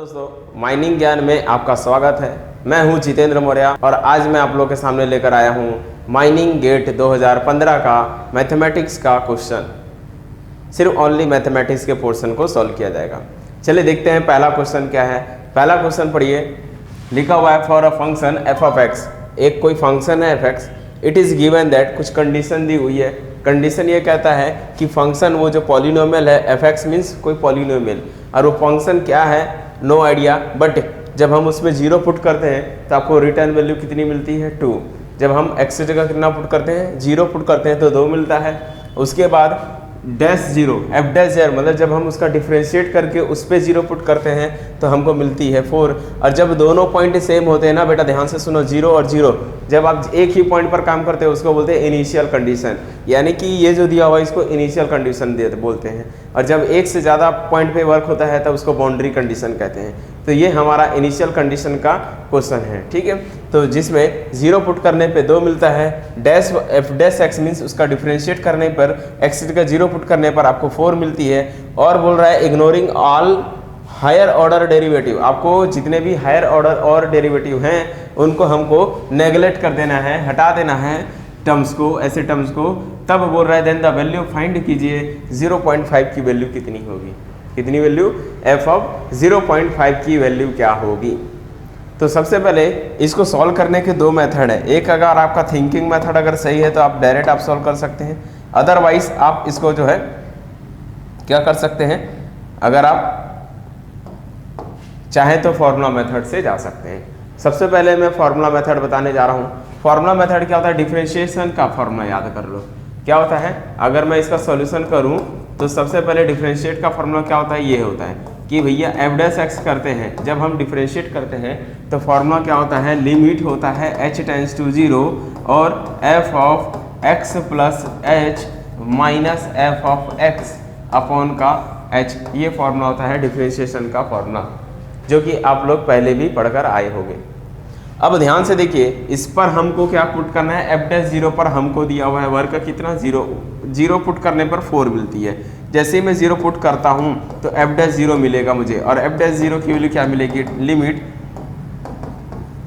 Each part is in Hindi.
दोस्तों, माइनिंग ज्ञान में आपका स्वागत है। मैं हूं जितेंद्र मौर्य और आज मैं आप लोगों के सामने लेकर आया हूं माइनिंग गेट 2015 का मैथमेटिक्स का क्वेश्चन। सिर्फ ओनली मैथमेटिक्स के पोर्शन को सॉल्व किया जाएगा। चलिए देखते हैं पहला क्वेश्चन क्या है। पहला क्वेश्चन पढ़िए। लिखा हुआ है for a function F of x. एक कोई फंक्शन है F x, it is given that, कुछ कंडीशन दी हुई है। कंडीशन ये कहता है कि फंक्शन वो जो पॉलिनोमियल है एफ एक्स मीन्स कोई पॉलिनोमियल, और वो फंक्शन क्या है नो आइडिया, बट जब हम उसमें जीरो पुट करते हैं तो आपको रिटर्न वैल्यू कितनी मिलती है 2। जब हम एक्स की जगह कितना पुट करते हैं, जीरो पुट करते हैं तो 2 मिलता है। उसके बाद dash zero F dash Z, मतलब जब हम उसका डिफ्रेंशिएट करके उस पर जीरो पुट करते हैं तो हमको मिलती है 4। और जब दोनों पॉइंट सेम होते हैं ना बेटा, ध्यान से सुनो, जीरो और जीरो, जब आप एक ही पॉइंट पर काम करते हो उसको बोलते हैं इनिशियल कंडीशन, यानी कि ये जो दिया हुआ है इसको इनिशियल कंडीशन बोलते हैं। और जब एक से ज़्यादा पॉइंट पे वर्क होता है तब उसको बाउंड्री कंडीशन कहते हैं। तो ये हमारा इनिशियल कंडीशन का क्वेश्चन है, ठीक है। तो जिसमें जीरो पुट करने पे 2 मिलता है, dash F dash x means उसका डिफ्रेंशिएट करने पर एक्स का जीरो पुट करने पर आपको 4 मिलती है। और बोल रहा है ignoring all higher order derivative, आपको जितने भी हायर ऑर्डर और डेरिवेटिव हैं उनको हमको नेगलेक्ट कर देना है, हटा देना है टर्म्स को, ऐसे टर्म्स को। तब बोल रहा है देन द वैल्यू फाइंड कीजिए 0.5 की वैल्यू कितनी होगी। कितनी वैल्यू, एफ ऑफ 0.5 की वैल्यू क्या होगी। तो सबसे पहले इसको सॉल्व करने के 2 मेथड है। एक, अगर आपका थिंकिंग मेथड अगर सही है तो आप डायरेक्ट आप सॉल्व कर सकते हैं, अदरवाइज आप इसको जो है क्या कर सकते हैं, अगर आप चाहें तो फॉर्मूला मेथड से जा सकते हैं। सबसे पहले मैं फॉर्मूला मेथड बताने जा रहा हूँ। फॉर्मूला मेथड क्या होता है, डिफरेंशिएशन का फॉर्मूला याद कर लो। क्या होता है, अगर मैं इसका सॉल्यूशन करूँ तो सबसे पहले डिफरेंशिएट का फॉर्मूला क्या होता है, ये होता है कि भैया एफ डैश एक्स करते हैं, जब हम डिफरेंशिएट करते हैं तो फॉर्मूला क्या होता है, लिमिट होता है h टेंड्स टू 0 और f of x plus h minus f of x upon का h। ये फॉर्मूला होता है डिफरेंशिएशन का फॉर्मूला, जो कि आप लोग पहले भी पढ़कर आए होंगे। अब ध्यान से देखिए, इस पर हमको क्या पुट करना है, एफ डैश 0 पर हमको दिया हुआ है वर्क कितना, 0। 0 पुट करने पर 4 मिलती है। जैसे ही मैं 0 पुट करता हूं तो एफ डैश 0 मिलेगा मुझे, और एफ डैश 0 की वैल्यू क्या मिलेगी, limit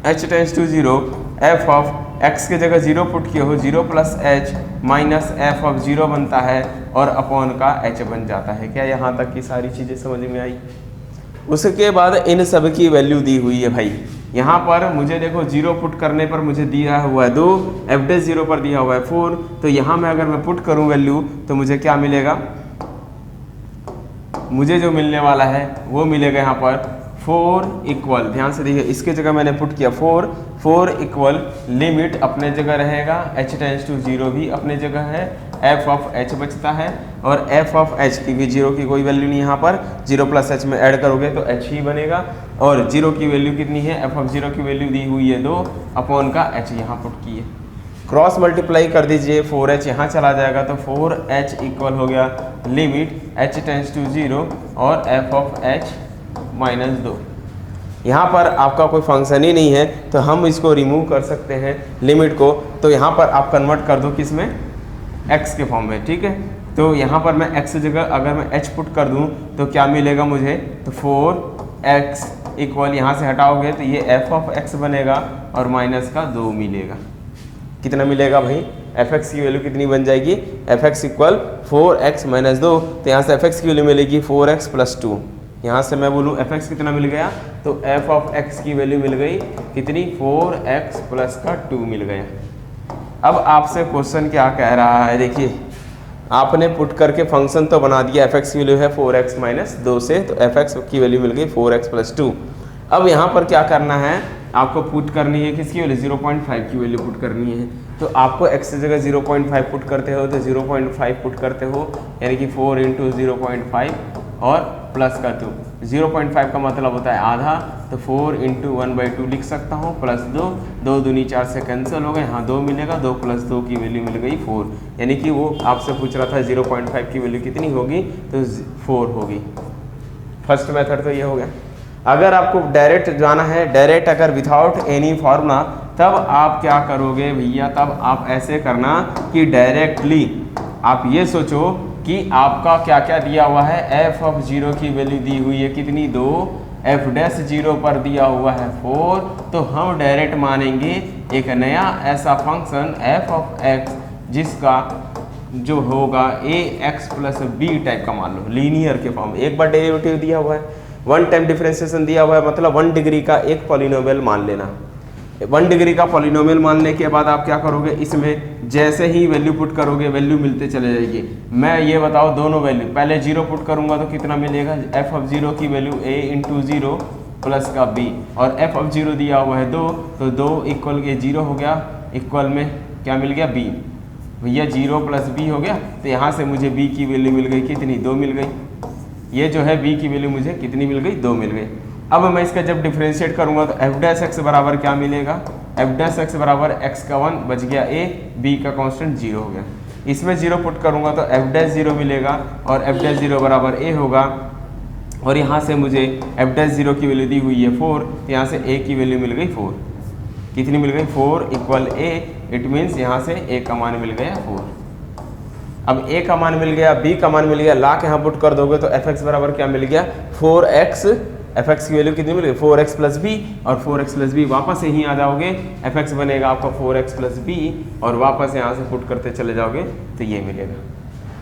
h tends to 0 f of x के जगह 0 पुट किए हो, 0 plus h minus f of 0 बनता है और अपॉन का h बन जाता है। क्या यहाँ तक की सारी चीज़ें समझ में आई। उसके बाद इन सब की वैल्यू दी हुई है भाई। यहाँ पर मुझे देखो 0 पुट करने पर मुझे दिया हुआ है 2, एफ डैश 0 पर दिया हुआ है 4। तो यहाँ में अगर मैं पुट करूँ वैल्यू तो मुझे क्या मिलेगा, मुझे जो मिलने वाला है वो मिलेगा यहाँ पर 4 इक्वल, ध्यान से देखिए, इसके जगह मैंने पुट किया 4 इक्वल लिमिट अपने जगह रहेगा, h टेंड्स टू 0 भी अपने जगह है, f ऑफ h बचता है, और f ऑफ h क्योंकि 0 की कोई वैल्यू नहीं यहाँ पर, 0 प्लस h में ऐड करोगे तो h ही बनेगा। और 0 की वैल्यू कितनी है, f ऑफ 0 की वैल्यू दी हुई है 2 अपॉन का h यहाँ पुट किए, क्रॉस मल्टीप्लाई कर दीजिए, 4h यहाँ चला जाएगा तो 4h इक्वल हो गया लिमिट h टेंड्स टू 0 और f ऑफ h माइनस 2। यहाँ पर आपका कोई फंक्शन ही नहीं है तो हम इसको रिमूव कर सकते हैं लिमिट को। तो यहाँ पर आप कन्वर्ट कर दो किस में, x के फॉर्म में, ठीक है। तो यहाँ पर मैं x की जगह अगर मैं h पुट कर दूँ तो क्या मिलेगा मुझे, तो 4x इक्वल, यहाँ से हटाओगे तो ये f ऑफ x बनेगा और माइनस का 2 मिलेगा। कितना मिलेगा भाई, fx की वैल्यू कितनी बन जाएगी, fx इक्वल 4x माइनस 2। तो यहाँ से fx की वैल्यू मिलेगी 4x प्लस 2। यहाँ से मैं बोलूँ fx कितना मिल गया, तो f ऑफ x की वैल्यू मिल गई कितनी, 4x प्लस का 2 मिल गया। अब आपसे क्वेश्चन क्या कह रहा है, देखिए आपने पुट करके फंक्शन तो बना दिया, fx की वैल्यू है 4x माइनस 2 से, तो fx की वैल्यू मिल गई 4x प्लस 2। अब यहाँ पर क्या करना है, आपको पुट करनी है किसकी वैल्यू, 0.5 की वैल्यू पुट करनी है। तो आपको x की जगह 0.5 पुट करते हो तो 0.5 पुट करते हो, यानी कि 4 इंटू 0.5 और प्लस का 2। 0.5 का मतलब होता है आधा, तो 4 इंटू 1/2 लिख सकता हूँ, प्लस 2 दूनी 4 से कैंसिल हो गए, यहाँ 2 मिलेगा, 2 प्लस 2 की वैल्यू मिल गई 4। यानी कि वो आपसे पूछ रहा था 0.5 की वैल्यू कितनी होगी, तो 4 होगी। फर्स्ट मेथड तो ये हो गया। अगर आपको डायरेक्ट जाना है, डायरेक्ट अगर विदाउट एनी फार्मूला, तब आप क्या करोगे भैया, तब आप ऐसे करना कि डायरेक्टली आप ये सोचो कि आपका क्या क्या दिया हुआ है, f ऑफ 0 की वैल्यू दी हुई है कितनी, 2, एफ डैश 0 पर दिया हुआ है 4, तो हम डायरेक्ट मानेंगे एक नया ऐसा फंक्शन एफ ऑफ एक्स जिसका जो होगा ए एक्स प्लस बी टाइप का, मान लो लीनियर के फॉर्म। एक बार डेरिवेटिव दिया हुआ है, 1 टाइम डिफरेंशिएशन दिया हुआ है, मतलब 1 डिग्री का एक पॉलिनोमियल मान लेना। 1 डिग्री का पॉलिनोमियल मानने के बाद आप क्या करोगे, इसमें जैसे ही वैल्यू पुट करोगे वैल्यू मिलते चले जाएगी। मैं ये बताओ दोनों वैल्यू, पहले 0 पुट करूंगा तो कितना मिलेगा, एफ ऑफ 0 की वैल्यू a इंटू 0 प्लस का b, और एफ ऑफ 0 दिया हुआ है 2, तो 2 इक्वल के 0 हो गया, इक्वल में क्या मिल गया b, भैया 0 प्लस b हो गया। तो यहाँ से मुझे b की वैल्यू मिल गई कितनी, 2 मिल गई। ये जो है b की वैल्यू मुझे कितनी मिल गई, 2 मिल गई। अब मैं इसका जब डिफरेंशिएट करूंगा तो एफ डैश एक्स बराबर क्या मिलेगा, एफ डैश एक्स बराबर एक्स का 1 बच गया a, b का कांस्टेंट 0 हो गया। इसमें 0 पुट करूंगा तो एफ डैश 0 मिलेगा और एफ डैश 0 बराबर a होगा, और यहाँ से मुझे एफ डैश 0 की वैल्यू दी हुई है 4, तो यहाँ से a की वैल्यू मिल गई 4, कितनी मिल गई 4 इक्वल a, इट मीन्स यहाँ से a का मान मिल गया 4। अब a का मान मिल गया, b का मान मिल गया, ला के यहाँ पुट कर दोगे तो एफ एक्स बराबर क्या मिल गया 4x, एफ एक्स की वैल्यू कितनी मिल गई 4x प्लस बी, और 4x प्लस बी वापस यहीं आ जाओगे, एफ एक्स बनेगा आपका 4x प्लस बी, और वापस यहाँ से पुट करते चले जाओगे तो ये मिलेगा।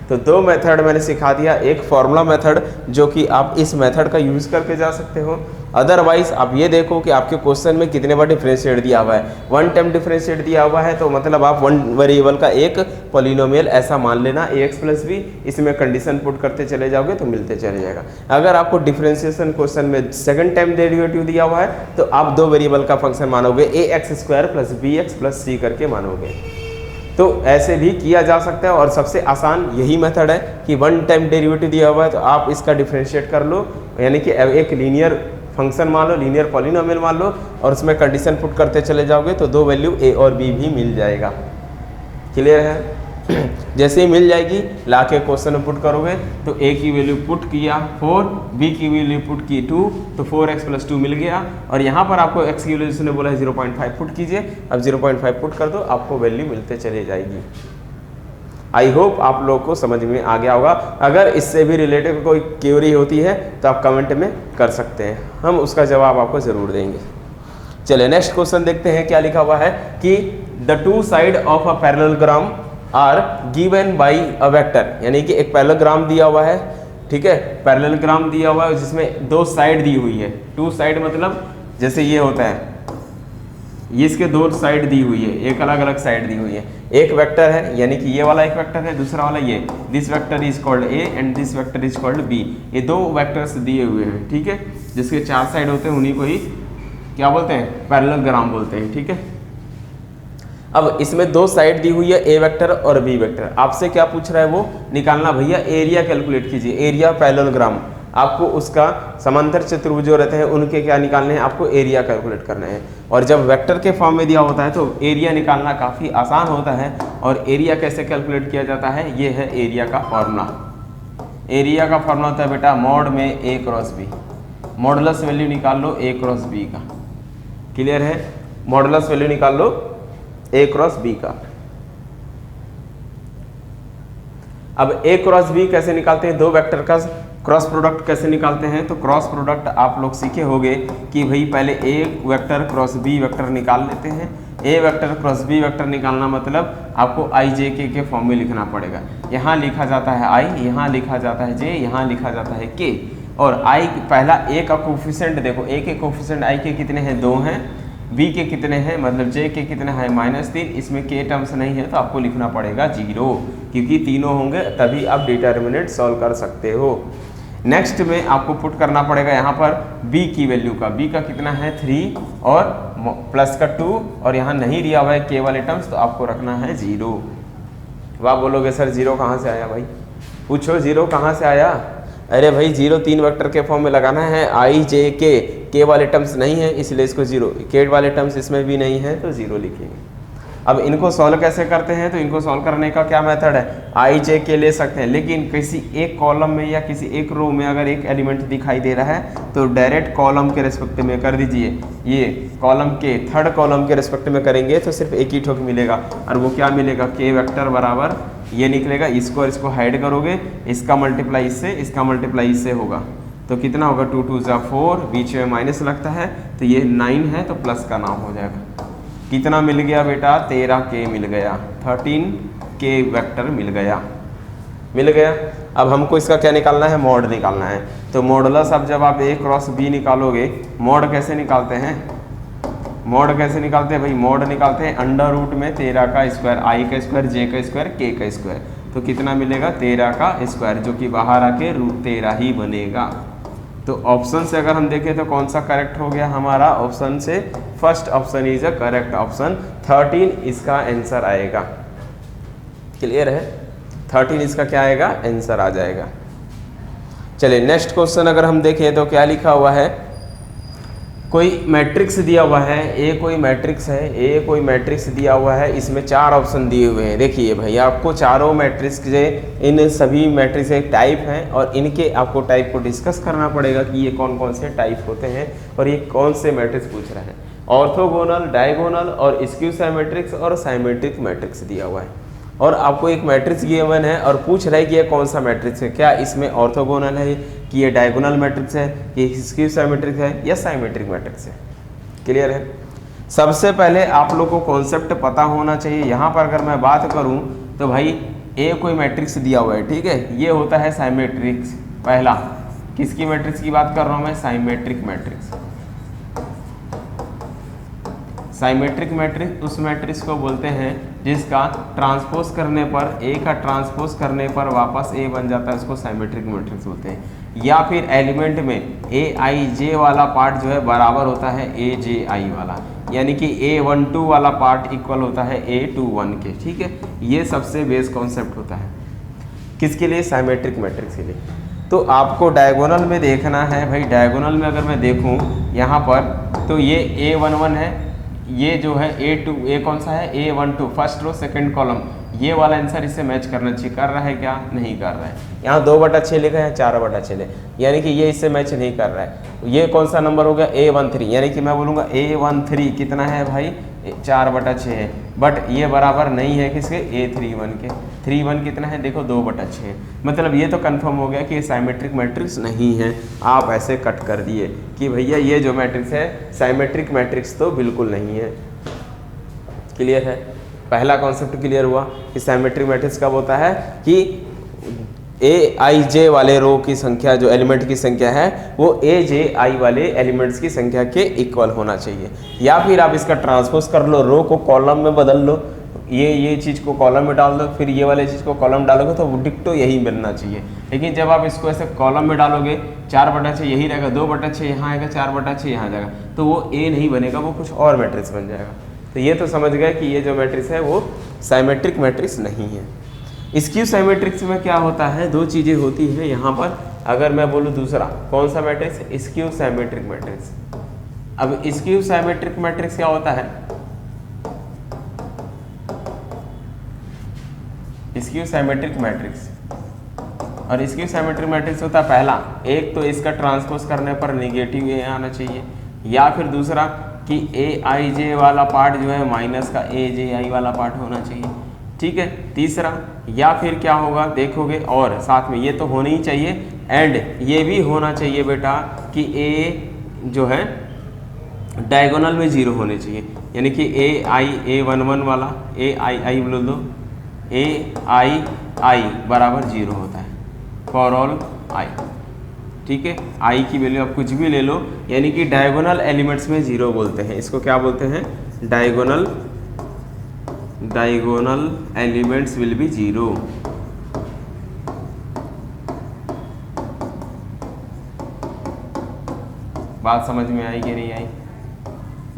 तो 2 मेथड मैंने सिखा दिया, एक फॉर्मूला मेथड जो कि आप इस मेथड का यूज़ करके जा सकते हो। अदरवाइज आप ये देखो कि आपके क्वेश्चन में कितने बार डिफरेंशिएट दिया हुआ है, 1 टाइम डिफरेंशिएट दिया हुआ है, तो मतलब आप 1 वेरिएबल का एक पॉलिनोमियल ऐसा मान लेना ax प्लस बी, इसमें कंडीशन पुट करते चले जाओगे तो मिलते चले जाएगा। अगर आपको डिफरेंशिएशन क्वेश्चन में 2nd टाइम डेरिवेटिव दिया हुआ है तो आप 2 वेरिएबल का फंक्शन मानोगे, ax square plus bx plus c करके मानोगे। तो ऐसे भी किया जा सकता है, और सबसे आसान यही मेथड है कि 1 टाइम डेरिवेटिव दिया हुआ है तो आप इसका डिफरेंशिएट कर लो, यानी कि एक लीनियर फंक्शन मान लो, लीनियर पॉलिनोमियल मान लो, और उसमें कंडीशन पुट करते चले जाओगे तो 2 वैल्यू a और b भी मिल जाएगा। क्लियर है? जैसे ही मिल जाएगी ला के क्वेश्चन में पुट करोगे तो a की वैल्यू पुट किया 4, b की वैल्यू पुट की 2, तो 4x प्लस 2 मिल गया, और यहाँ पर आपको x की वैल्यू उसने बोला है 0.5 पुट कीजिए। अब 0.5 पुट कर दो, आपको वैल्यू मिलते चले जाएगी। आई होप आप लोग को समझ में आ गया होगा। अगर इससे भी रिलेटेड कोई क्वेरी होती है तो आप कमेंट में कर सकते हैं, हम उसका जवाब आपको ज़रूर देंगे। चलिए नेक्स्ट क्वेश्चन देखते हैं क्या लिखा हुआ है कि the 2 side of a parallelogram are given by a vector, यानी कि एक पैरेललोग्राम दिया हुआ है, ठीक है, पैरेललोग्राम दिया हुआ है जिसमें 2 साइड दी हुई है। 2 साइड मतलब जैसे ये होता है, ये इसके 2 साइड दी हुई है, एक अलग अलग साइड दी हुई है। एक वेक्टर है, यानी कि ये वाला एक वेक्टर है, दूसरा वाला ये, this vector is called A and this vector is called B. ये 2 वेक्टर्स दिए हुए हैं, ठीक है, जिसके 4 साइड होते हैं, उन्हीं को ही क्या बोलते हैं, पैरेललोग्राम बोलते हैं, ठीक है। अब इसमें 2 साइड दी हुई है, ए वेक्टर और बी वेक्टर। आपसे क्या पूछ रहा है वो निकालना, भैया एरिया कैलकुलेट कीजिए, एरिया पैरेललोग्राम। आपको उसका समांतर चतुर्भुज जो रहते हैं उनके क्या निकालने हैं, आपको एरिया कैलकुलेट करना है। और जब वेक्टर के फॉर्म में दिया होता है तो एरिया निकालना काफ़ी आसान होता है। और एरिया कैसे कैलकुलेट किया जाता है, ये है एरिया का फॉर्मूला। एरिया का फॉर्मूला होता है बेटा मॉड में a cross b, modulus value निकाल लो a क्रॉस b का। क्लियर है? मॉडुलस वैल्यू निकाल लो a क्रॉस b का। अब a क्रॉस b कैसे निकालते हैं, 2 वेक्टर का क्रॉस प्रोडक्ट कैसे निकालते हैं। तो क्रॉस प्रोडक्ट आप लोग सीखे होंगे कि भाई पहले a vector cross b vector निकाल लेते हैं। a vector cross b vector निकालना मतलब आपको i j k के फॉर्म में लिखना पड़ेगा। यहाँ लिखा जाता है i, यहाँ लिखा जाता है j, यहाँ लिखा जाता है k। और i पहला a का कोफिशिएंट देखो, a के कोफिशिएंट i के कितने हैं, 2 हैं, b के कितने हैं मतलब j के कितने हैं -3। इसमें k टर्म्स नहीं है तो आपको लिखना पड़ेगा 0, क्योंकि तीनों होंगे तभी आप डिटर्मिनेंट सॉल्व कर सकते हो। नेक्स्ट में आपको पुट करना पड़ेगा यहाँ पर b की वैल्यू का, b का कितना है 3 और प्लस का 2, और यहाँ नहीं दिया हुआ है k वाले टर्म्स तो आपको रखना है 0। वाह बोलोगे सर 0 कहाँ से आया भाई, पूछो 0 कहाँ से आया। अरे भाई 0 3 वेक्टर के फॉर्म में लगाना है, i j k वाले टर्म्स नहीं है इसलिए इसको 0, k वाले टर्म्स इसमें भी नहीं है तो 0 लिखेंगे। अब इनको सॉल्व कैसे करते हैं, तो इनको सॉल्व करने का क्या मेथड है, i j k ले सकते हैं, लेकिन किसी एक कॉलम में या किसी एक रो में अगर एक एलिमेंट दिखाई दे रहा है तो डायरेक्ट कॉलम के रिस्पेक्ट में कर दीजिए। ये कॉलम के 3rd कॉलम के रिस्पेक्ट में करेंगे तो सिर्फ एक ही ठोक मिलेगा, और वो क्या मिलेगा, k वेक्टर बराबर ये निकलेगा, इसको और इसको हाइड करोगे, इसका मल्टीप्लाई इससे, इसका मल्टीप्लाई इससे होगा, तो कितना होगा 2 2 ज़ा 4, बीच में माइनस लगता है तो ये 9 है तो प्लस का नाम हो जाएगा। कितना मिल गया बेटा 13k मिल गया, 13k वेक्टर मिल गया। अब हमको इसका क्या निकालना है, मॉड निकालना है। तो मॉडुलस, अब जब आप a क्रॉस b निकालोगे, मॉड कैसे निकालते हैं, भाई मॉड निकालते हैं अंडर रूट में 13 का स्क्वायर, i का स्क्वायर, j का स्क्वायर, k का स्क्वायर। तो कितना मिलेगा 13 का स्क्वायर, जो कि बाहर आके रूट 13 ही बनेगा। तो ऑप्शन से अगर हम देखें तो कौन सा करेक्ट हो गया हमारा, ऑप्शन से first option is a correct option, 13 इसका आंसर आएगा। क्लियर है, 13 इसका क्या आएगा, आंसर आ जाएगा। चलिए नेक्स्ट क्वेश्चन अगर हम देखें तो क्या लिखा हुआ है, कोई मैट्रिक्स दिया हुआ है, ए कोई मैट्रिक्स दिया हुआ है, इसमें 4 ऑप्शन दिए हुए हैं। देखिए भाई आपको चारों मैट्रिक्स के, इन सभी मैट्रिक्स एक टाइप हैं और इनके आपको टाइप को डिस्कस करना पड़ेगा कि ये कौन कौन से टाइप होते हैं और ये कौन से मैट्रिक्स पूछ रहे हैं। ऑर्थोगोनल, डायगोनल और स्क्यू साइमेट्रिक्स और साइमेट्रिक मैट्रिक्स दिया हुआ है। और आपको एक मैट्रिक्स गिवन है और पूछ रहा है कि ये कौन सा मैट्रिक्स है, क्या इसमें ऑर्थोगोनल है कि ये डायगोनल मैट्रिक्स है, कि स्क्यू साइमेट्रिक है या साइमेट्रिक मैट्रिक्स है। क्लियर है। सबसे पहले आप लोग को कॉन्सेप्ट पता होना चाहिए। यहाँ पर अगर मैं बात करूँ तो भाई ए कोई मैट्रिक्स दिया हुआ है, ठीक है, ये होता है साइमेट्रिक्स। पहला किसकी मैट्रिक्स की बात कर रहा हूँ मैं, साइमेट्रिक मैट्रिक्स। साइमेट्रिक मैट्रिक्स उस मैट्रिक्स को बोलते हैं जिसका ट्रांसपोज करने पर, ए का ट्रांसपोज करने पर वापस ए बन जाता है, उसको साइमेट्रिक मैट्रिक्स बोलते हैं। या फिर एलिमेंट में ए आई जे वाला पार्ट जो है बराबर होता है ए जे आई वाला, यानी कि A12 वाला पार्ट इक्वल होता है A21 के। ठीक है, ये सबसे बेस कॉन्सेप्ट होता है किसके लिए, साइमेट्रिक मैट्रिक्स के लिए। तो आपको डायगोनल में देखना है भाई, डायगोनल में अगर मैं देखूं यहाँ पर तो ये A11 है, ये जो है A कौन सा है, A12 first row second column, ये वाला आंसर इससे मैच करना चाहिए। कर रहा है क्या, नहीं कर रहा है। यहाँ 2/6 लिखा है, 4/6 यानी कि ये इससे मैच नहीं कर रहा है। ये कौन सा नंबर हो गया, A13, यानी कि मैं बोलूँगा A13 कितना है भाई, 4/6 है, बट ये बराबर नहीं है किसके, A31 के। 31 कितना है, देखो 2/6। मतलब ये तो कंफर्म हो गया कि ये साइमेट्रिक मैट्रिक्स नहीं है। आप ऐसे कट कर दिए कि भैया ये जो मैट्रिक्स है साइमेट्रिक मैट्रिक्स तो बिल्कुल नहीं है। क्लियर है, पहला कॉन्सेप्ट क्लियर हुआ कि साइमेट्रिक मैट्रिक्स कब होता है कि ए आई जे वाले रो की संख्या, जो एलिमेंट की संख्या है वो ए जे आई वाले एलिमेंट्स की संख्या के इक्वल होना चाहिए। या फिर आप इसका ट्रांसपोज कर लो, रो को कॉलम में बदल लो, ये चीज़ को कॉलम में डाल दो, फिर ये वाले चीज़ को कॉलम डालोगे तो डिक्टो यही बनना चाहिए। लेकिन जब आप इसको ऐसे कॉलम में डालोगे 4/6 यही रहेगा, 2/6 यहाँ आएगा, 4/6 यहाँ जाएगा, तो वो ए नहीं बनेगा, वो कुछ और मैट्रिक्स बन जाएगा। तो ये तो समझ गए कि ये जो मैट्रिक्स है वो साइमेट्रिक मैट्रिक्स नहीं है। स्क्यू साइमेट्रिक्स में क्या होता है, 2 चीज़ें होती हैं यहाँ पर। अगर मैं बोलूँ दूसरा कौन सा मैट्रिक्स, स्क्यू साइमेट्रिक मैट्रिक्स। अब स्क्यू साइमेट्रिक मैट्रिक्स क्या होता है, स्क्यू साइमेट्रिक मैट्रिक्स, और स्क्यू साइमेट्रिक मैट्रिक्स होता है पहला, एक तो इसका ट्रांसपोज करने पर नेगेटिव ए आना चाहिए, या फिर दूसरा कि ए आई जे वाला पार्ट जो है माइनस का ए जे आई वाला पार्ट होना चाहिए। ठीक है, तीसरा या फिर क्या होगा देखोगे, और साथ में ये तो होना ही चाहिए, एंड ये भी होना चाहिए बेटा कि ए जो है डायगोनल में 0 होने चाहिए, यानी कि A11 वाला AI बोल दो, AI बराबर 0 होता है फॉर ऑल I। ठीक है, I की वैल्यू आप कुछ भी ले लो, यानी कि डायगोनल एलिमेंट्स में 0 बोलते हैं। इसको क्या बोलते हैं, डायगोनल एलिमेंट्स विल बी 0। बात समझ में आई कि नहीं आई,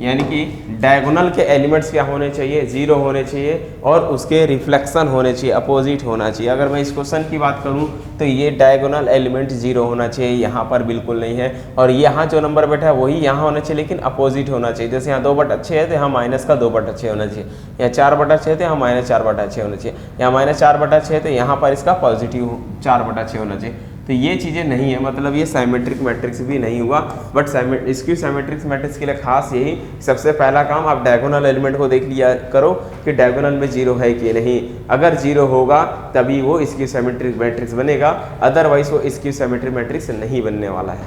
यानी कि डायगोनल के एलिमेंट्स क्या होने चाहिए, 0 होने चाहिए, और उसके रिफ्लेक्शन होने चाहिए, अपोजिट होना चाहिए। अगर मैं इस क्वेश्चन की बात करूं तो ये डायगोनल एलिमेंट 0 होना चाहिए, यहाँ पर बिल्कुल नहीं है, और यहाँ जो नंबर बैठा है वही यहाँ होना चाहिए, लेकिन अपोजिट होना चाहिए। जैसे यहाँ 2/6 है तो यहाँ माइनस का 2/6 होना चाहिए, यहाँ 4/6 है तो यहाँ -4/6 होना चाहिए, यहाँ -4/6 है तो यहाँ पर इसका पॉजिटिव 4/6 होना चाहिए। तो ये चीज़ें नहीं है, मतलब ये साइमेट्रिक मैट्रिक्स भी नहीं हुआ। बट स्क्यू साइमेट्रिक मैट्रिक्स के लिए खास यही सबसे पहला काम आप डायगोनल एलिमेंट को देख लिया करो कि डायगोनल में जीरो है कि नहीं। अगर जीरो होगा तभी वो स्क्यू साइमेट्रिक मैट्रिक्स बनेगा, अदरवाइज वो स्क्यू साइमेट्रिक मैट्रिक्स नहीं बनने वाला है।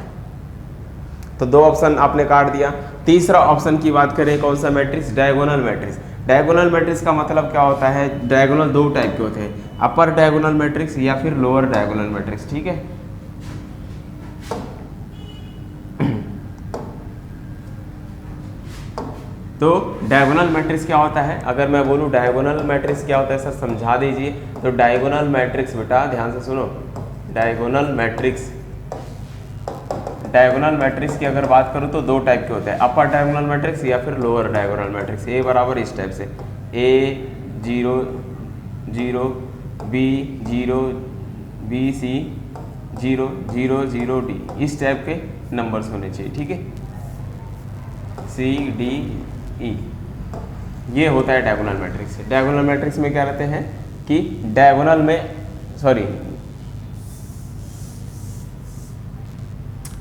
तो दो ऑप्शन आपने काट दिया। तीसरा ऑप्शन की बात करें, कौन सा matrix? Diagonal matrix. Diagonal matrix का मतलब क्या होता है? डायगोनल दो टाइप के होते हैं, अपर डायगोनल मैट्रिक्स या फिर लोअर डायगोनल मैट्रिक्स। ठीक है, तो डायगोनल मैट्रिक्स क्या होता है? अगर मैं बोलूँ डायगोनल मैट्रिक्स क्या होता है सर, समझा दीजिए। तो डायगोनल मैट्रिक्स, बेटा ध्यान से सुनो, डायगोनल मैट्रिक्स की अगर बात करूँ तो दो टाइप के होते हैं, अपर डायगोनल मैट्रिक्स या फिर लोअर डायगोनल मैट्रिक्स। ए बराबर इस टाइप से A 0 0 B 0 B C 0 0 0 D, इस टाइप के नंबर्स होने चाहिए। ठीक है, C D E, ये होता है डायगोनल मैट्रिक्स। डायगोनल मैट्रिक्स में क्या रहते हैं कि डायगोनल में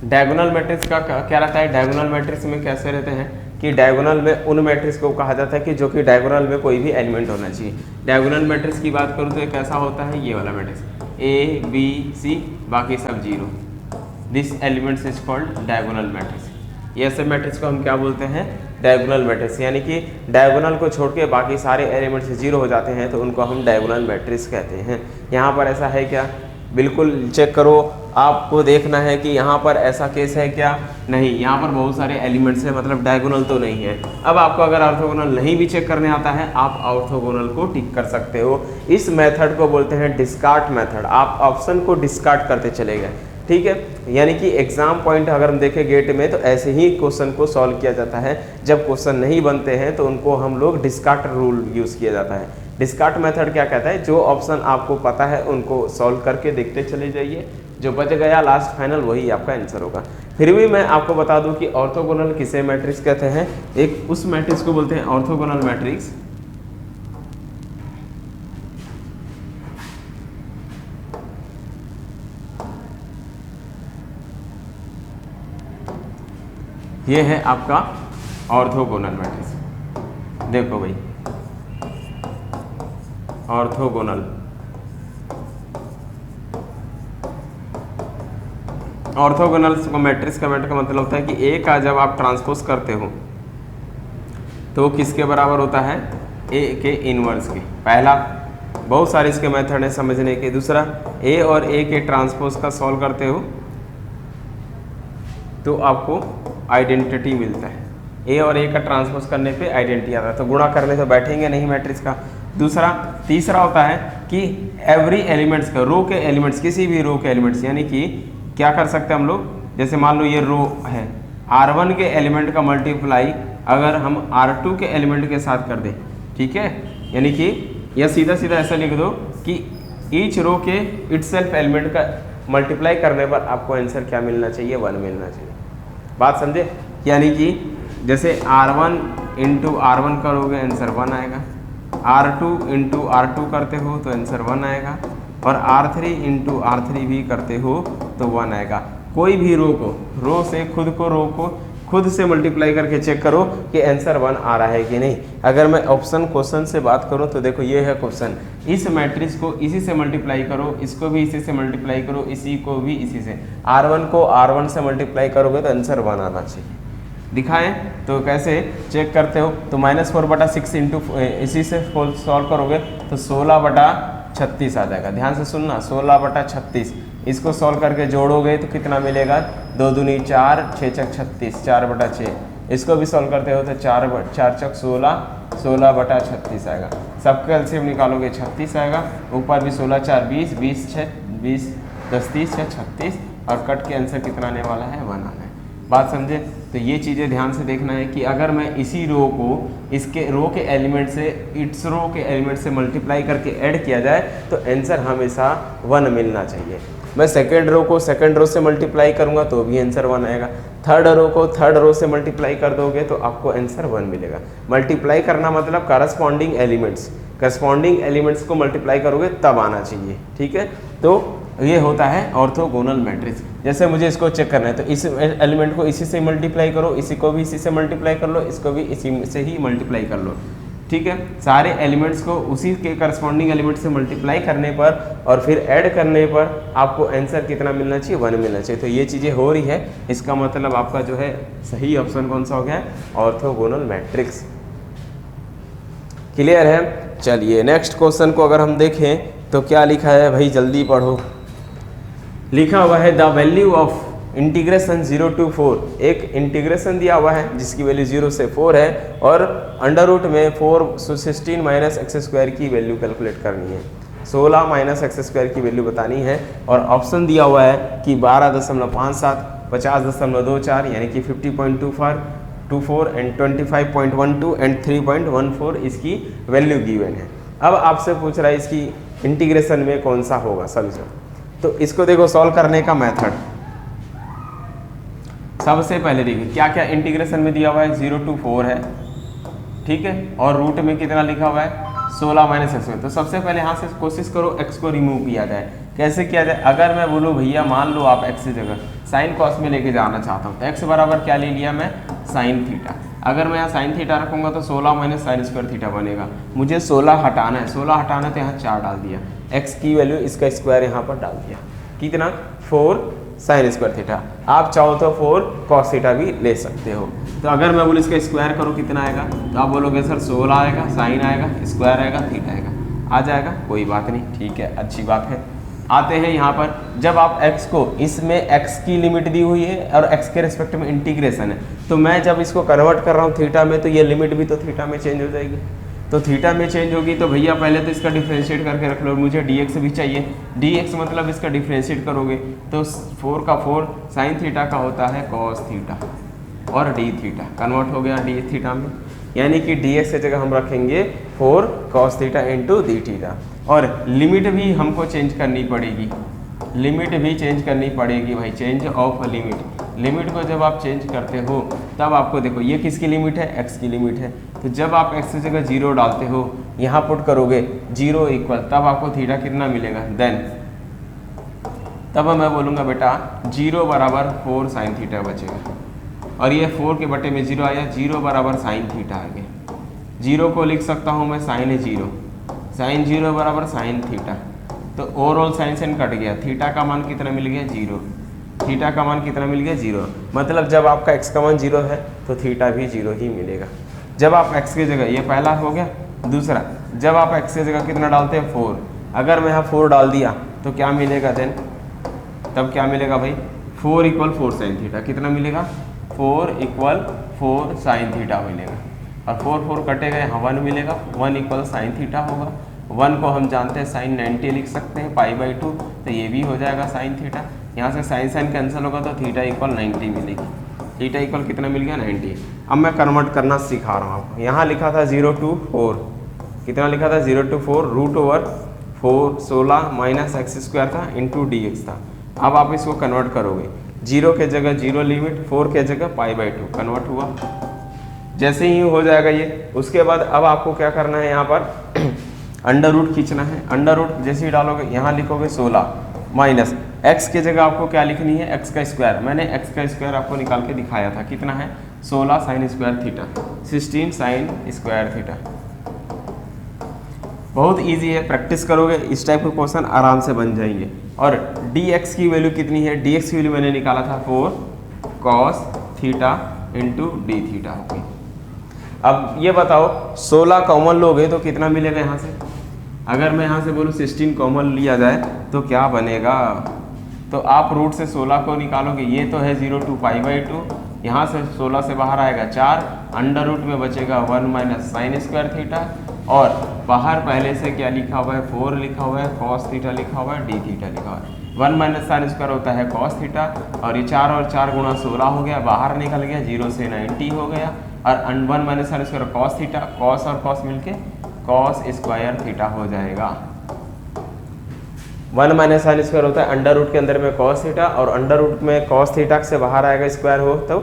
डायगोनल मैट्रिक्स का क्या रहता है? डायगोनल मैट्रिक्स में कैसे रहते हैं कि डायगोनल में उन मैट्रिक्स को कहा जाता है कि जो कि डायगोनल में कोई भी एलिमेंट होना चाहिए। डायगोनल मैट्रिक्स की बात करूँ तो ये कैसा होता है? ये वाला मैट्रिक्स A B C बाकी सब zero, this elements is called diagonal matrix. ये ऐसे मैट्रिक्स को हम क्या बोलते हैं? Diagonal matrix. यानी कि डायगोनल को छोड़ के बाकी सारे एलिमेंट्स जीरो हो जाते हैं तो उनको हम डायगोनल मैट्रिक्स कहते हैं। यहाँ पर ऐसा है क्या? बिल्कुल चेक करो, आपको देखना है कि यहाँ पर ऐसा केस है क्या? नहीं, यहाँ पर बहुत सारे एलिमेंट्स हैं, मतलब डायगोनल तो नहीं है। अब आपको अगर ऑर्थोगोनल नहीं भी चेक करने आता है, आप ऑर्थोगोनल को टिक कर सकते हो। इस मेथड को बोलते हैं डिस्कार्ड मेथड। आप ऑप्शन को डिस्कार्ड करते चले गए। ठीक है, यानी कि एग्जाम पॉइंट अगर हम देखें गेट में तो ऐसे ही क्वेश्चन को सॉल्व किया जाता है। जब क्वेश्चन नहीं बनते हैं तो उनको हम लोग डिस्कार्ड रूल यूज़ किया जाता है। डिस्कार्ड मेथड क्या कहता है? जो ऑप्शन आपको पता है उनको सॉल्व करके देखते चले जाइए, जो बच गया लास्ट फाइनल वही आपका आंसर होगा। फिर भी मैं आपको बता दूं कि ऑर्थोगोनल किसे मैट्रिक्स कहते हैं। एक उस मैट्रिक्स को बोलते हैं ऑर्थोगोनल मैट्रिक्स ये है आपका ऑर्थोगोनल मैट्रिक्स। देखो भाई, ऑर्थोगोनल मैट्रिक्स का मतलब होता है कि ए का जब आप ट्रांसपोज करते हो तो किसके बराबर होता है? ए के इनवर्स के। पहला, बहुत सारे इसके मेथड हैं समझने के। दूसरा, ए और ए के ट्रांसपोज का सॉल्व करते हो तो आपको आइडेंटिटी मिलता है। ए और ए का ट्रांसपोज करने पे आइडेंटिटी आता है, तो गुणा करने से बैठेंगे नहीं मैट्रिक्स का। तीसरा होता है कि एवरी एलिमेंट्स का, रो के एलिमेंट्स, किसी भी रो के एलिमेंट्स, यानी कि क्या कर सकते हैं हम लोग? जैसे मान लो ये रो है, R1 के एलिमेंट का मल्टीप्लाई अगर हम R2 के एलिमेंट के साथ कर दें, ठीक है, यानी कि यह सीधा सीधा ऐसा लिख दो कि ईच रो के इटसेल्फ एलिमेंट का मल्टीप्लाई करने पर आपको आंसर क्या मिलना चाहिए? 1 मिलना चाहिए। बात समझे? यानी कि जैसे R1 इंटू R1 करोगे आंसर 1 आएगा, R2 इंटू R2 करते हो तो आंसर 1 आएगा, और R3 इंटू R3 भी करते हो तो 1 आएगा। कोई भी रो से खुद से मल्टीप्लाई करके चेक करो कि आंसर 1 आ रहा है कि नहीं। अगर मैं ऑप्शन क्वेश्चन से बात करूं तो देखो ये है क्वेश्चन, इस मैट्रिक्स को इसी से मल्टीप्लाई करो, इसको भी इसी से मल्टीप्लाई करो, इसी को भी इसी से, R1 को R1 से मल्टीप्लाई करोगे तो आंसर 1 आना चाहिए। दिखाएं तो कैसे चेक करते हो? तो -4/6 इंटू इसी से सॉल्व करोगे तो 16/36 आ जाएगा। ध्यान से सुनना, 16/36 इसको सॉल्व करके जोड़ोगे तो कितना मिलेगा? 2 दूनी 4, 6 चक 36, 4/6। इसको भी सॉल्व करते हो तो 4 चक 16, 16/36 आएगा। सबका एलसीएम निकालोगे 36 आएगा, ऊपर भी 16 4 20, 20 6 20 10 30 6 36, और कट के आंसर कितना आने वाला है? 1 आना है। बात समझे? तो ये चीज़ें ध्यान से देखना है कि अगर मैं इसी रो को इसके रो के एलिमेंट से इट्स रो के एलिमेंट से मल्टीप्लाई करके ऐड किया जाए तो आंसर हमेशा 1 मिलना चाहिए। मैं सेकेंड रो को सेकेंड रो से मल्टीप्लाई करूंगा तो भी आंसर 1 आएगा। थर्ड रो को थर्ड रो से मल्टीप्लाई कर दोगे तो आपको आंसर 1 मिलेगा। मल्टीप्लाई करना मतलब करस्पॉन्डिंग एलिमेंट्स को मल्टीप्लाई करोगे तब आना चाहिए। ठीक है, तो ये होता है ऑर्थोगोनल मैट्रिक्स। जैसे मुझे इसको चेक करना है तो इस एलिमेंट को इसी से मल्टीप्लाई करो, इसी को भी इसी से मल्टीप्लाई कर लो, इसको भी इसी से ही मल्टीप्लाई कर लो, ठीक है। सारे एलिमेंट्स को उसी के करस्पॉन्डिंग एलिमेंट से मल्टीप्लाई करने पर और फिर ऐड करने पर आपको आंसर कितना मिलना चाहिए, 1 मिलना चाहिए। तो ये चीज़ें हो रही है, इसका मतलब आपका जो है सही ऑप्शन कौन सा हो गया है, ऑर्थोगोनल मैट्रिक्स। क्लियर है। चलिए नेक्स्ट क्वेश्चन को अगर हम देखें तो क्या लिखा है भाई, जल्दी पढ़ो। लिखा हुआ है the value of integration 0 to 4, एक इंटीग्रेशन दिया हुआ है जिसकी वैल्यू 0 से 4 है और अंडर रूट में 4 16 माइनस एक्स स्क्वायर की वैल्यू कैलकुलेट करनी है, 16 माइनस एक्स स्क्वायर की वैल्यू बतानी है। और ऑप्शन दिया हुआ है कि 12.57, 50.24 यानी कि 50.24 एंड 25.12 एंड 3.14 इसकी वैल्यू गिवन है। अब आपसे पूछ रहा है इसकी इंटीग्रेशन में कौन सा होगा सॉल्यूशन। तो इसको देखो सॉल्व करने का मेथड। सबसे पहले देखिए क्या क्या इंटीग्रेशन में दिया हुआ है, 0 to 4 है, ठीक है, और रूट में कितना लिखा हुआ है 16 माइनस एक्स। तो सबसे पहले यहाँ से कोशिश करो एक्स को रिमूव किया जाए। कैसे किया जाए, अगर मैं बोलूँ भैया मान लो आप एक्स की जगह साइन कॉस में लेके जाना चाहता हूँ, एक्स बराबर क्या ले लिया मैं, साइन थीटा। अगर मैं यहाँ साइन थीटा रखूँगा तो 16 माइनस साइन स्क्वायर थीटा बनेगा। मुझे 16 हटाना है, 16 हटाना है तो यहाँ 4 डाल दिया, एक्स की वैल्यू इसका स्क्वायर यहाँ पर डाल दिया, कितना 4 साइन स्क्वायर थीटा। आप चाहो तो 4 कॉस थीटा भी ले सकते हो। तो अगर मैं बोलूँ इसका स्क्वायर करो कितना आएगा, तो आप बोलोगे सर 16 आएगा, साइन आएगा, स्क्वायर आएगा, थीटा आएगा, आ जाएगा, कोई बात नहीं, ठीक है, अच्छी बात है। आते हैं यहाँ पर, जब आप x को, इसमें x की लिमिट दी हुई है और x के रिस्पेक्ट में इंटीग्रेशन है, तो मैं जब इसको कन्वर्ट कर रहा हूँ थीटा में तो ये लिमिट भी तो थीटा में चेंज हो जाएगी। तो थीटा में चेंज होगी तो भैया पहले तो इसका डिफ्रेंशिएट करके रख लो, मुझे dx भी चाहिए, dx मतलब इसका डिफ्रेंशिएट करोगे तो 4 का 4 साइन थीटा का होता है कॉस थीटा और डी थीटा कन्वर्ट हो गया डी थीटा में, यानी कि dx की जगह हम रखेंगे 4 cos theta into D theta. और लिमिट भी हमको चेंज करनी पड़ेगी, लिमिट भी चेंज करनी पड़ेगी भाई, चेंज ऑफ लिमिट। लिमिट को जब आप चेंज करते हो तब आपको देखो ये किसकी लिमिट है, x की लिमिट है। तो जब आप x की जगह 0 डालते हो, यहाँ पुट करोगे 0 इक्वल, तब आपको थीटा कितना मिलेगा, देन तब मैं बोलूँगा बेटा 0 बराबर 4 साइन थीटा बचेगा। और ये 4 के बटे में 0 आया, 0 बराबर साइन थीटा आ गया। 0 को लिख सकता हूँ मैं साइन 0, साइन 0 बराबर साइन थीटा। तो ओवरऑल साइन साइन कट गया, थीटा का मान कितना मिल गया 0, थीटा का मान कितना मिल गया 0। मतलब जब आपका x का मान 0 है तो थीटा भी 0 ही मिलेगा। जब आप x की जगह, ये पहला हो गया। दूसरा, जब आप x की जगह कितना डालते हैं 4, अगर मैं यहाँ 4 डाल दिया तो क्या मिलेगा देन, तब क्या मिलेगा भाई 4 इक्वल 4 साइन थीटा, कितना मिलेगा 4 इक्वल 4 साइन थीटा मिलेगा। और 4 4 कटेगा, यहाँ 1 मिलेगा, 1 इक्वल साइन थीटा होगा। 1 को हम जानते हैं साइन 90 लिख सकते हैं π/2, तो ये भी हो जाएगा साइन थीटा। यहाँ से साइन साइन कैंसिल होगा तो थीटा इक्वल 90 मिलेगी। थीटा इक्वल कितना मिल गया 90। अब मैं कन्वर्ट करना सिखा रहा हूँ आपको। यहाँ लिखा था 0 to 4, कितना लिखा था 0 to 4 root over 4 16 minus x square था इंटू dx था। अब आप इसको कन्वर्ट करोगे, 0 के जगह 0 लिमिट, 4 के जगह π/2 कन्वर्ट हुआ। जैसे ही हो जाएगा ये, उसके बाद अब आपको क्या करना है, यहाँ पर अंडर रूट खींचना है। अंडर रूट जैसे ही डालोगे, यहाँ लिखोगे 16 माइनस x के जगह आपको क्या लिखनी है, x का स्क्वायर। मैंने x का स्क्वायर आपको निकाल के दिखाया था, कितना है 16 sine square theta, 16 sine square theta. बहुत इजी है, प्रैक्टिस करोगे इस टाइप के क्वेश्चन आराम से बन जाएंगे। और dx की वैल्यू कितनी है, dx की वैल्यू मैंने निकाला था 4 cos theta into D theta हो गई। अब ये बताओ 16 कॉमन लोगे तो कितना मिलेगा यहाँ से, अगर मैं यहाँ से बोलूँ 16 कॉमन लिया जाए तो क्या बनेगा। तो आप रूट से 16 को निकालोगे, ये तो है 0 to π/2, यहाँ से 16 से बाहर आएगा 4, अंडर रूट में बचेगा 1 माइनस साइन स्क्वायर थीटा, और बाहर पहले से क्या लिखा हुआ है 4 लिखा हुआ है, कॉस थीटा लिखा हुआ है, डी थीटा लिखा हुआ है। 1 माइनस साइन स्क्वायर होता है कॉस थीटा, और ये 4 और 4 गुणा 16 हो गया, बाहर निकल गया, 0 से 90 हो गया। और 1 minus sine square cos theta, cos और कॉस मिलके कॉस स्क्वायर थीटा हो जाएगा। 1 माइनस साइन स्क्वायर होता है अंडर रूट के अंदर में कॉस थीटा, और अंडर रूट में कॉस थीटा से बाहर आएगा स्क्वायर हो, तो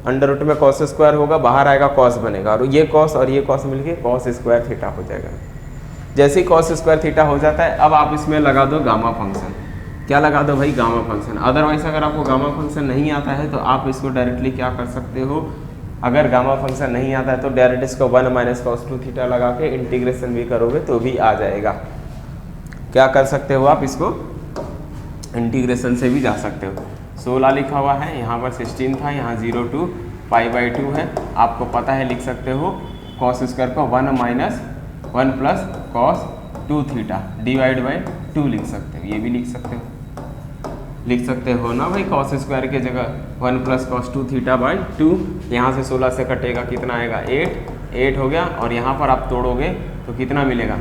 अंडर रूट में कॉस स्क्वायर होगा, बाहर आएगा कॉस बनेगा, और ये कॉस मिलके कॉस स्क्वायर थीटा हो जाएगा। जैसे ही कॉस स्क्वायर थीटा हो जाता है, अब आप इसमें लगा दो गामा फंक्शन। क्या लगा दो भाई, गामा फंक्शन। अदरवाइज अगर आपको गामा फंक्शन नहीं आता है तो आप इसको डायरेक्टली क्या कर सकते हो, अगर गामा फंक्शन नहीं आता है तो डायरेक्ट इसको 1 माइनस cos 2 थीटा लगा के इंटीग्रेशन भी करोगे तो भी आ जाएगा। क्या कर सकते हो आप, इसको इंटीग्रेशन से भी जा सकते हो। 16 लिखा हुआ है, यहाँ पर 16 था, यहाँ 0 to π/2 है। आपको पता है, लिख सकते हो cos स्क्वायर को 1 minus 1 plus cos 2 theta divide by 2 लिख सकते हो। ये भी लिख सकते हो ना भाई, cos स्क्वायर के जगह 1 प्लस cos 2 थीटा बाई 2। यहाँ से 16 से कटेगा, कितना आएगा 8 हो गया। और यहाँ पर आप तोड़ोगे तो कितना मिलेगा,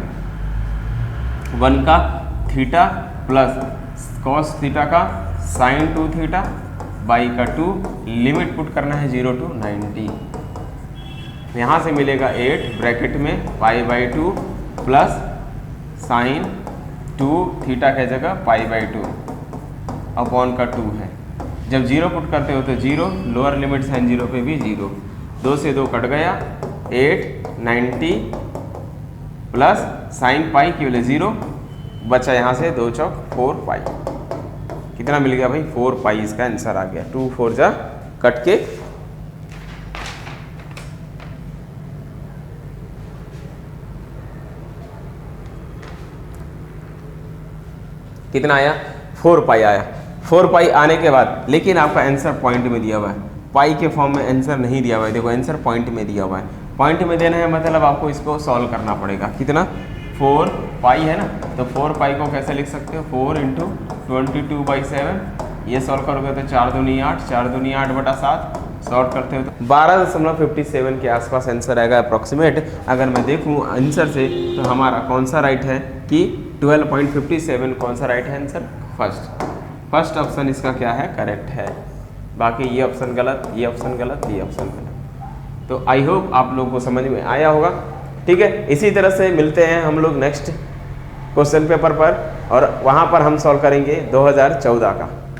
1 का थीटा प्लस cos थीटा का sin 2 थीटा बाई का 2, लिमिट पुट करना है 0 to 90। यहाँ से मिलेगा 8 ब्रैकेट में π/2 प्लस sin 2 थीटा के जगह π/2 अपॉन का 2 है। जब 0 पुट करते हो तो 0, लोअर लिमिट साइन 0 पे भी 0, 2 से 2 कट गया, 8 90 प्लस साइन पाई की वैल्यू 0 बचा, यहाँ से 2 चौक 4 पाई। कितना मिल गया भाई, 4 पाई इसका आंसर आ गया। 2 4 जा कट के कितना आया, 4 पाई आया। 4 पाई आने के बाद लेकिन आपका आंसर पॉइंट में दिया हुआ है, पाई के फॉर्म में आंसर नहीं दिया हुआ है। देखो आंसर पॉइंट में दिया हुआ है, पॉइंट में देना है मतलब आपको इसको सॉल्व करना पड़ेगा। कितना, 4 पाई है ना, तो 4 पाई को कैसे लिख सकते हो, 4 इंटू 22/7। ये सॉल्व करोगे तो 4 दूनी 8, 4 दूनी 8 बटा 7, सॉल्व करते हो तो 12.57 के आसपास आंसर आएगा अप्रॉक्सीमेट। अगर मैं देखूँ आंसर से तो हमारा कौन सा राइट है कि 12.57 कौन सा राइट है आंसर, फर्स्ट ऑप्शन इसका क्या है, करेक्ट है। बाकी ये ऑप्शन गलत, ये ऑप्शन गलत, ये ऑप्शन गलत। तो आई होप आप लोगों को समझ में आया होगा। ठीक है, इसी तरह से मिलते हैं हम लोग नेक्स्ट क्वेश्चन पेपर पर, और वहाँ पर हम सॉल्व करेंगे 2014 का।